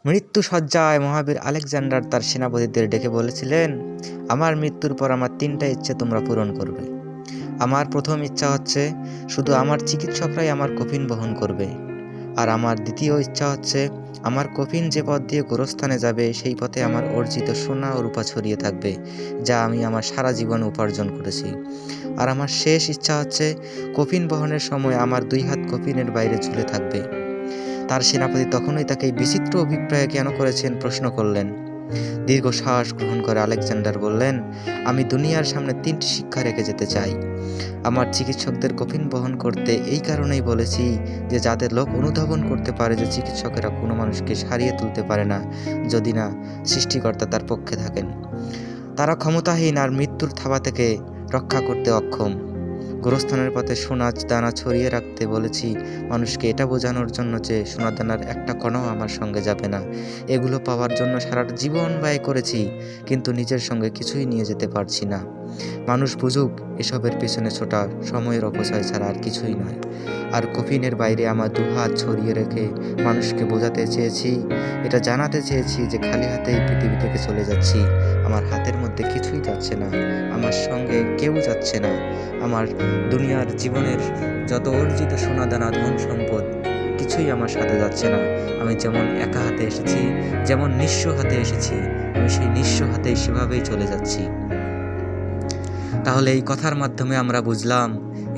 মৃত্যু সজ্জায় মহাবীর আলেকজান্ডার তার সেনাপতিদের ডেকে বলেছিলেন, আমার মৃত্যুর পর আমার 3টা ইচ্ছে তোমরা পূরণ করবে। আমার প্রথম ইচ্ছা হচ্ছে শুধু আমার চিকিৎসকরাই আমার কফিন বহন করবে, আর আমার দ্বিতীয় ইচ্ছা হচ্ছে আমার কফিন যে পথ দিয়ে গোরস্থানে যাবে সেই পথে আমার অর্জিত সোনা ও রূপা ছড়িয়ে থাকবে, যা আমি আমার সারা জীবন উপার্জন করেছি। আর আমার শেষ ইচ্ছা হচ্ছে কফিন বহনের সময় আমার 2 হাত কফিনের বাইরে ঝুলে থাকবে। তার সেনাপতি তখনই তাকে এই বিচিত্র অভিপ্রায় কেন করেছেন প্রশ্ন করলেন। দীর্ঘশ্বাস গ্রহণ করে আলেকজান্ডার বললেন, আমি দুনিয়ার সামনে 3টি শিক্ষা রেখে যেতে চাই। আমার চিকিৎসকদের কফিন বহন করতে এই কারণেই বলেছি যে যাতে লোক অনুধাবন করতে পারে যে চিকিৎসকেরা কোনো মানুষকে সারিয়ে তুলতে পারে না যদি না সৃষ্টিকর্তা তার পক্ষে থাকেন। তারা ক্ষমতাহীন আর মৃত্যুর থাবা থেকে রক্ষা করতে অক্ষম। গোরস্থানের পথে সোনা দানা ছড়িয়ে রাখতে বলেছি মানুষকে এটা বোঝানোর জন্য যে সোনা দানার একটা কণাও আমার সঙ্গে যাবে না। এগুলো পাওয়ার জন্য সারাটা জীবন ব্যয় করেছি, কিন্তু নিজের সঙ্গে কিছুই নিয়ে যেতে পারছি না। মানুষ বুঝুক এসবের পেছনে ছোটা সময়ের অপচয় ছাড়া আর কিছুই নয়। আর কফিনের বাইরে আমার 2 হাত ছড়িয়ে রেখে মানুষকে বোঝাতে চেয়েছি, এটা জানাতে চেয়েছি যে খালি হাতেই পৃথিবী থেকে চলে যাচ্ছি। আমার হাতের মধ্যে কিছুই যাচ্ছে না, আমার সঙ্গে কেউ যাচ্ছে না। আমার দুনিয়ার জীবনের যত অর্জিত সোনাদানা ধন সম্পদ কিছুই আমার সাথে যাচ্ছে না। আমি যেমন একা হাতে এসেছি, যেমন নিঃস্ব হাতে এসেছি, আমি সেই নিঃস্ব হাতেই সেভাবেই চলে যাচ্ছি। তাহলে এই কথার মাধ্যমে আমরা বুঝলাম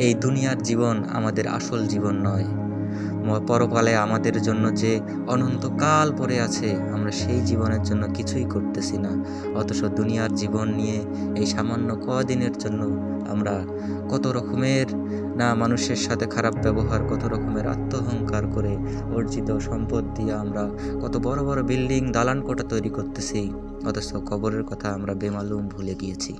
এই দুনিয়ার জীবন আমাদের আসল জীবন নয়। পরকালে আমাদের জন্য যে অনন্তকাল পড়ে আছে, আমরা সেই জীবনের জন্য কিছুই করতেছি না। অথচ দুনিয়ার জীবন নিয়ে এই সামান্য কদিনের জন্য আমরা কত রকমের মানুষের সাথে খারাপ ব্যবহার, কত রকমের আত্মহংকার করে অর্জিত সম্পদ দিয়ে আমরা কত বড় বড় বিল্ডিং দালান কোঠা তৈরি করতেছি, অথচ কবরের কথা আমরা বেমালুম ভুলে গিয়েছি।